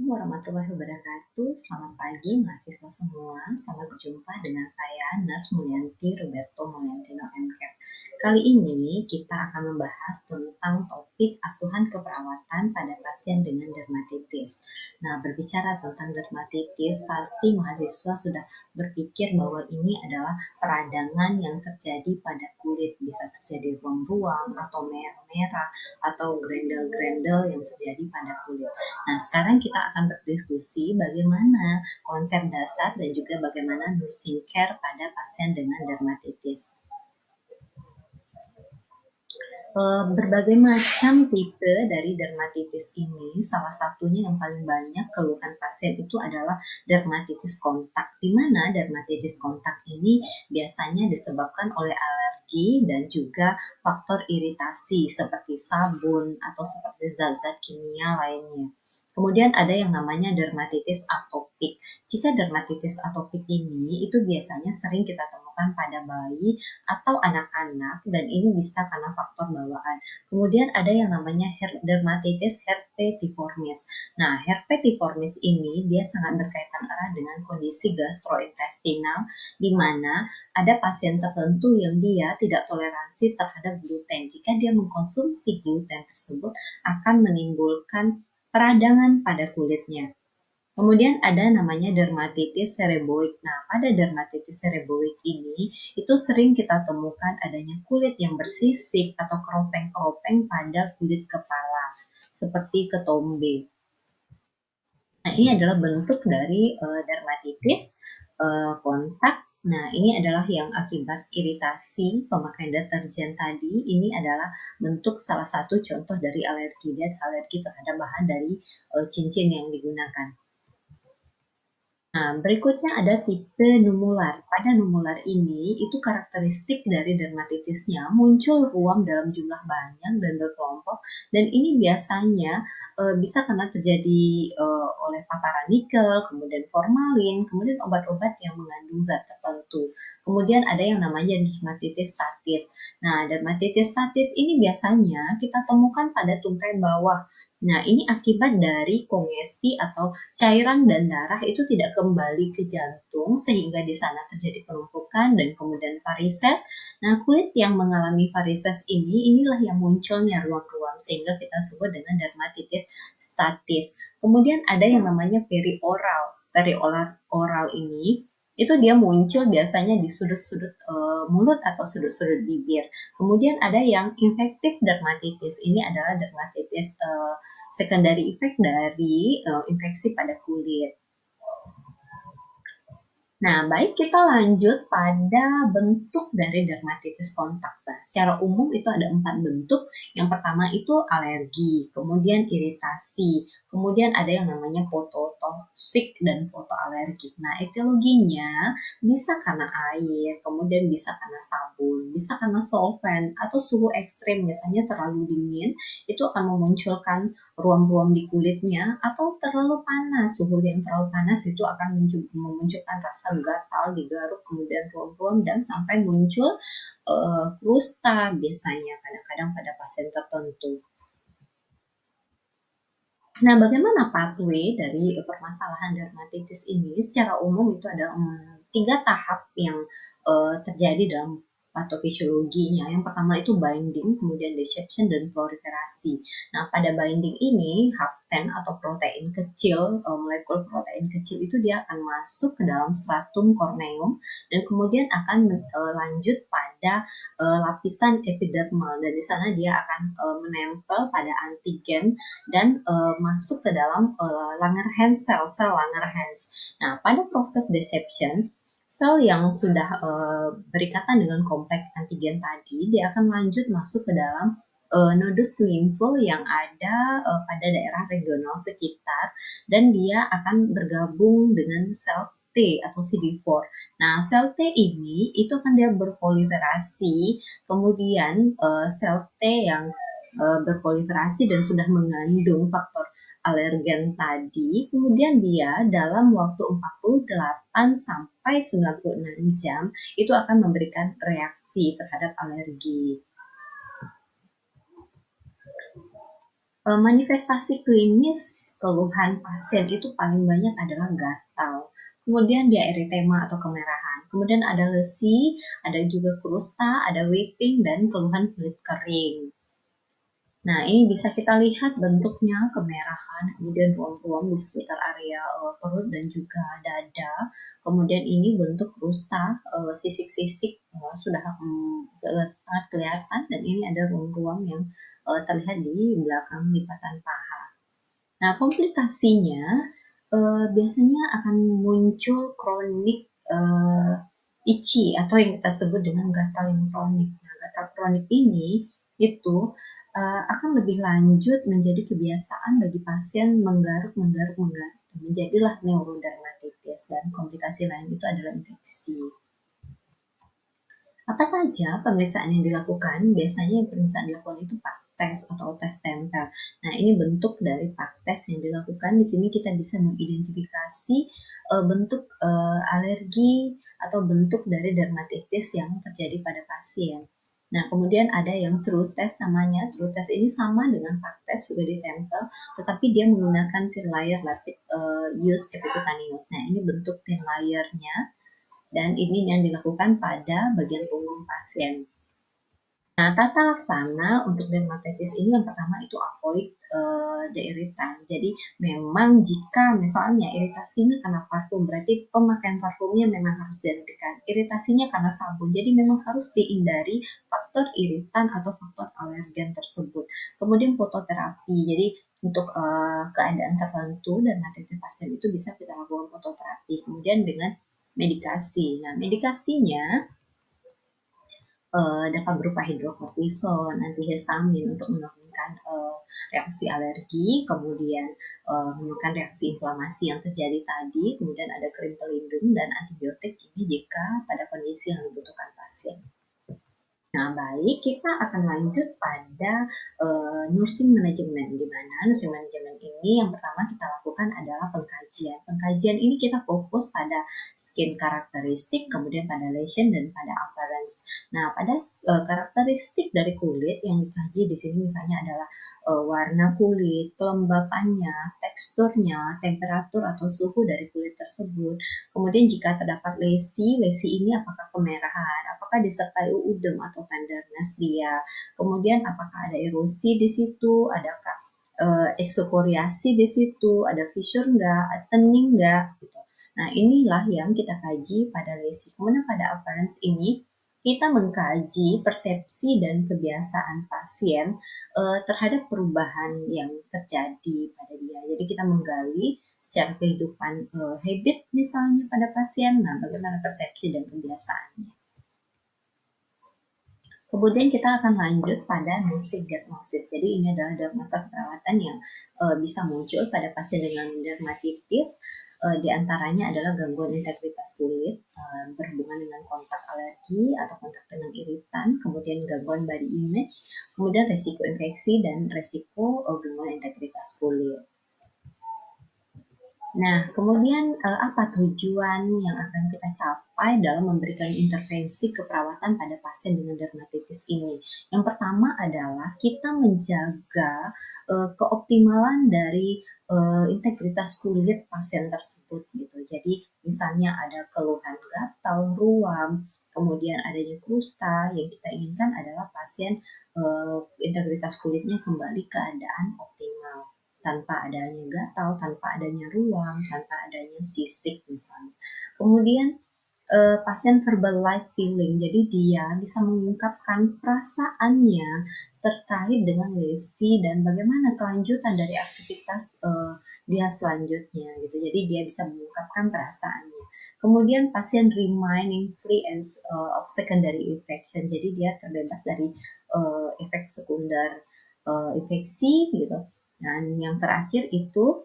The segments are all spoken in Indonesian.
Assalamualaikum warahmatullahi wabarakatuh. Selamat pagi mahasiswa semua. Selamat berjumpa dengan saya Nurse Mulyanti Roberto Mulyantino MCAT. Kali ini kita akan membahas tentang topik asuhan keperawatan pada pasien dengan dermatitis. Nah, berbicara tentang dermatitis, pasti mahasiswa sudah berpikir bahwa ini adalah peradangan yang terjadi pada kulit. Bisa terjadi ruam-ruam atau merah-merah atau grendel-grendel yang terjadi pada kulit. Nah, sekarang kita akan berdiskusi bagaimana konsep dasar dan juga bagaimana nursing care pada pasien dengan dermatitis. Berbagai macam tipe dari dermatitis ini, salah satunya yang paling banyak keluhan pasien itu adalah dermatitis kontak, di mana dermatitis kontak ini biasanya disebabkan oleh alergi dan juga faktor iritasi seperti sabun atau seperti zat-zat kimia lainnya. Kemudian ada yang namanya dermatitis atopik. Jika dermatitis atopik ini itu biasanya sering kita temukan pada bayi atau anak-anak dan ini bisa karena faktor bawaan. Kemudian ada yang namanya dermatitis herpetiformis. Nah, herpetiformis ini dia sangat berkaitan erat dengan kondisi gastrointestinal di mana ada pasien tertentu yang dia tidak toleransi terhadap gluten. Jika dia mengkonsumsi gluten tersebut akan menimbulkan peradangan pada kulitnya. Kemudian ada namanya dermatitis serebroik. Nah, pada dermatitis serebroik ini itu sering kita temukan adanya kulit yang bersisik atau keropeng-keropeng pada kulit kepala seperti ketombe. Nah, ini adalah bentuk dari dermatitis kontak. Nah, ini adalah yang akibat iritasi pemakaian deterjen tadi. Ini adalah bentuk salah satu contoh dari alergi. Dia alergi terhadap bahan dari cincin yang digunakan. Nah, berikutnya ada tipe numular. Pada numular ini, itu karakteristik dari dermatitisnya muncul ruam dalam jumlah banyak dan berkelompok, dan ini biasanya bisa karena terjadi oleh paparan nikel, kemudian formalin, kemudian obat-obat yang mengandung zat tertentu. Kemudian ada yang namanya dermatitis statis. Nah, dermatitis statis ini biasanya kita temukan pada tungkai bawah. Nah, ini akibat dari kongesti atau cairan dan darah itu tidak kembali ke jantung sehingga di sana terjadi penumpukan dan kemudian varises. Nah, kulit yang mengalami varises inilah yang munculnya ruam-ruam sehingga kita sebut dengan dermatitis statis. Kemudian ada yang namanya perioral. Perioral ini itu dia muncul biasanya di sudut-sudut mulut atau sudut-sudut bibir. Kemudian ada yang infektif dermatitis. Ini adalah dermatitis secondary effect dari infeksi pada kulit. Nah, baik kita lanjut pada bentuk dari dermatitis kontak. Nah, secara umum itu ada 4 bentuk. Yang pertama itu alergi, kemudian iritasi, kemudian ada yang namanya fototoksik dan fotoalergik. Nah, etiologinya bisa karena air, kemudian bisa karena sabun, bisa karena solvent, atau suhu ekstrim, misalnya terlalu dingin, itu akan memunculkan ruam-ruam di kulitnya, atau terlalu panas, suhu yang terlalu panas itu akan memunculkan rasa gatal, digaruk, kemudian ruam-ruam dan sampai muncul krusta biasanya kadang-kadang pada pasien tertentu. Nah, bagaimana pathway dari permasalahan dermatitis ini? Secara umum itu ada 3 tahap yang terjadi dalam patofisiologinya. Yang pertama itu binding, kemudian deception, dan proliferasi. Nah, pada binding ini, hapten atau protein kecil, molekul protein kecil itu dia akan masuk ke dalam stratum corneum dan kemudian akan lanjut pada lapisan epidermal. Dan di sana dia akan menempel pada antigen dan masuk ke dalam Langerhans sel Langerhans. Nah, pada proses deception, sel yang sudah berikatan dengan kompleks antigen tadi, dia akan lanjut masuk ke dalam nodus limfo yang ada pada daerah regional sekitar dan dia akan bergabung dengan sel T atau CD4. Nah, sel T ini itu akan dia berproliferasi, kemudian sel T yang berproliferasi dan sudah mengandung faktor alergen tadi, kemudian dia dalam waktu 48 sampai 96 jam itu akan memberikan reaksi terhadap alergi. Manifestasi klinis keluhan pasien itu paling banyak adalah gatal, kemudian dia eritema atau kemerahan, kemudian ada lesi, ada juga krusta, ada weeping, dan keluhan kulit kering. Nah, ini bisa kita lihat bentuknya kemerahan, kemudian ruam-ruam di sekitar area perut dan juga dada. Kemudian ini bentuk krusta, sisik-sisik sudah sangat kelihatan, dan ini ada ruam-ruam yang terlihat di belakang lipatan paha. Nah, komplikasinya biasanya akan muncul kronik itchy atau yang kita sebut dengan gatal yang kronik. Nah, gatal kronik ini itu akan lebih lanjut menjadi kebiasaan bagi pasien menggaruk, menjadilah neurodermatitis, dan komplikasi lain itu adalah infeksi. Apa saja pemeriksaan yang dilakukan? Biasanya pemeriksaan dilakukan itu pak tes atau tes tempel. Nah, ini bentuk dari pak tes yang dilakukan. Di sini kita bisa mengidentifikasi bentuk alergi atau bentuk dari dermatitis yang terjadi pada pasien. Nah, kemudian ada yang true test namanya. True test ini sama dengan pak tes, juga ditempel, tetapi dia menggunakan thin layer lapid use epicutaneous. Nah, ini bentuk thin layernya, dan ini yang dilakukan pada bagian punggung pasien. Nah, tata laksana untuk dermatitis ini yang pertama itu avoid the irritant. Jadi memang jika misalnya iritasinya karena parfum, berarti pemakaian parfumnya memang harus dihentikan. Iritasinya karena sabun, jadi memang harus dihindari faktor iritan atau faktor alergen tersebut. Kemudian fototerapi, jadi untuk keadaan tertentu dermatitis pasien itu bisa kita lakukan fototerapi. Kemudian dengan medikasi. Nah, medikasinya dapat berupa hidrokortison, antihistamin untuk menurunkan reaksi alergi, kemudian menurunkan reaksi inflamasi yang terjadi tadi, kemudian ada krim pelindung dan antibiotik ini jika pada kondisi yang dibutuhkan pasien. Nah, baik, kita akan lanjut pada nursing management, di mana nursing management ini yang pertama kita lakukan adalah pengkajian. Pengkajian ini kita fokus pada skin karakteristik, kemudian pada lesion, dan pada appearance. Nah, pada karakteristik dari kulit yang dikaji di sini misalnya adalah warna kulit, kelembapannya, teksturnya, temperatur atau suhu dari kulit tersebut. Kemudian jika terdapat lesi ini apakah kemerahan, apakah disertai udem atau tenderness dia. Kemudian apakah ada erosi di situ, adakah eksfoliasi di situ, ada fissure enggak, thinning enggak gitu. Nah, inilah yang kita kaji pada lesi. Kemudian pada appearance ini kita mengkaji persepsi dan kebiasaan pasien terhadap perubahan yang terjadi pada dia. Jadi kita menggali secara kehidupan habit misalnya pada pasien, nah bagaimana persepsi dan kebiasaannya. Kemudian kita akan lanjut pada nursing diagnosis. Jadi ini adalah diagnosa perawatan yang bisa muncul pada pasien dengan dermatitis. Di antaranya adalah gangguan integritas kulit berhubungan dengan kontak alergi atau kontak dengan iritan, kemudian gangguan body image, kemudian resiko infeksi dan resiko gangguan integritas kulit. Nah, kemudian apa tujuan yang akan kita capai dalam memberikan intervensi keperawatan pada pasien dengan dermatitis ini? Yang pertama adalah kita menjaga keoptimalan dari integritas kulit pasien tersebut gitu. Jadi misalnya ada keluhan gatal, ruam, kemudian adanya krusta, yang kita inginkan adalah pasien integritas kulitnya kembali keadaan optimal, tanpa adanya gatal, tanpa adanya ruam, tanpa adanya sisik misalnya. Kemudian pasien verbalize feeling, jadi dia bisa mengungkapkan perasaannya terkait dengan lesi dan bagaimana kelanjutan dari aktivitas dia selanjutnya gitu. Jadi dia bisa mengungkapkan perasaannya. Kemudian pasien remaining free of secondary infection, jadi dia terbebas dari efek sekunder infeksi gitu. Dan yang terakhir itu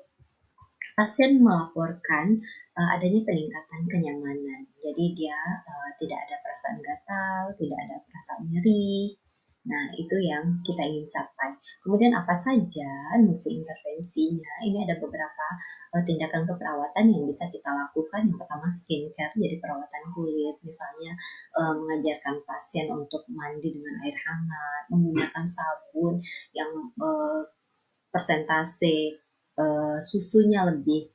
pasien melaporkan adanya peningkatan kenyamanan. Jadi dia tidak ada perasaan gatal, tidak ada perasaan nyeri. Nah, itu yang kita ingin capai. Kemudian apa saja nursing intervensinya? Ini ada beberapa tindakan keperawatan yang bisa kita lakukan. Yang pertama skincare, jadi perawatan kulit. Misalnya mengajarkan pasien untuk mandi dengan air hangat, menggunakan sabun yang persentase susunya lebih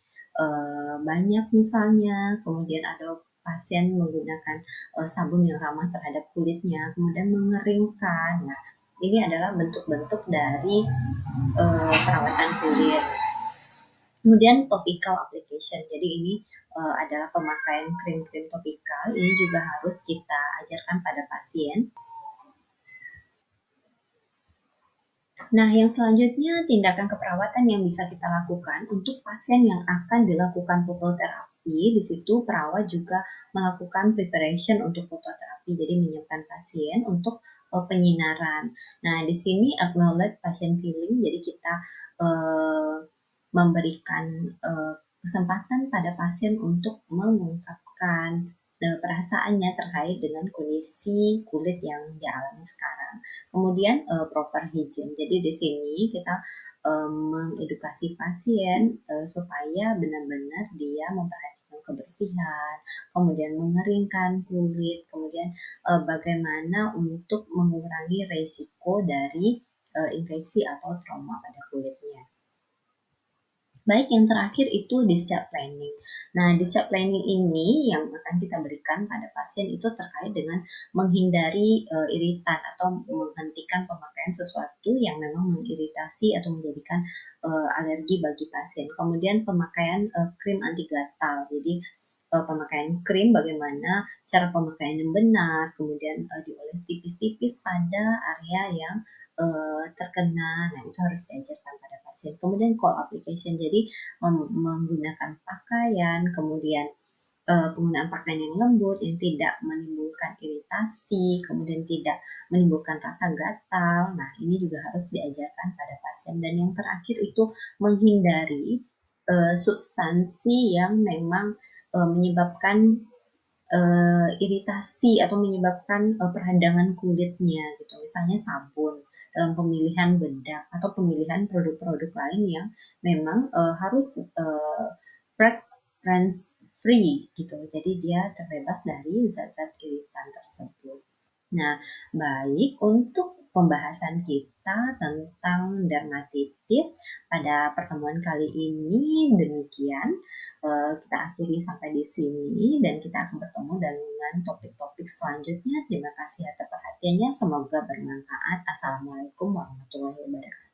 banyak misalnya, kemudian ada pasien menggunakan sabun yang ramah terhadap kulitnya, kemudian mengeringkan. Nah, ini adalah bentuk-bentuk dari perawatan kulit. Kemudian topical application. Jadi ini adalah pemakaian krim-krim topikal. Ini juga harus kita ajarkan pada pasien. Nah, yang selanjutnya tindakan keperawatan yang bisa kita lakukan untuk pasien yang akan dilakukan fototerapi. Di situ perawat juga melakukan preparation untuk fototerapi, jadi menyiapkan pasien untuk penyinaran. Nah, di sini acknowledge patient feeling, jadi kita memberikan kesempatan pada pasien untuk mengungkapkan perasaannya terkait dengan kondisi kulit yang dialami sekarang. Kemudian proper hygiene. Jadi di sini kita mengedukasi pasien supaya benar-benar dia memperhatikan kebersihan, kemudian mengeringkan kulit, kemudian bagaimana untuk mengurangi resiko dari infeksi atau trauma pada kulitnya. Baik, yang terakhir itu discharge planning. Nah, discharge planning ini yang akan kita berikan pada pasien itu terkait dengan menghindari iritan atau menghentikan pemakaian sesuatu yang memang mengiritasi atau menjadikan alergi bagi pasien. Kemudian pemakaian krim anti gatal. Jadi pemakaian krim bagaimana cara pemakaian yang benar, kemudian dioles tipis-tipis pada area yang terkena. Nah, itu harus diajarkan pada pasien. Kemudian call application, jadi menggunakan pakaian, kemudian penggunaan pakaian yang lembut yang tidak menimbulkan iritasi, kemudian tidak menimbulkan rasa gatal. Nah, ini juga harus diajarkan pada pasien. Dan yang terakhir itu menghindari substansi yang memang menyebabkan iritasi atau menyebabkan peradangan kulitnya gitu. Misalnya sabun dalam pemilihan bedak atau pemilihan produk-produk lain yang memang harus fragrance free gitu. Jadi dia terbebas dari zat-zat iritan tersebut. Nah, baik, untuk pembahasan kita tentang dermatitis pada pertemuan kali ini demikian. Kita akhiri sampai di sini dan kita akan bertemu dengan topik-topik selanjutnya. Terima kasih atas perhatiannya. Semoga bermanfaat. Assalamualaikum warahmatullahi wabarakatuh.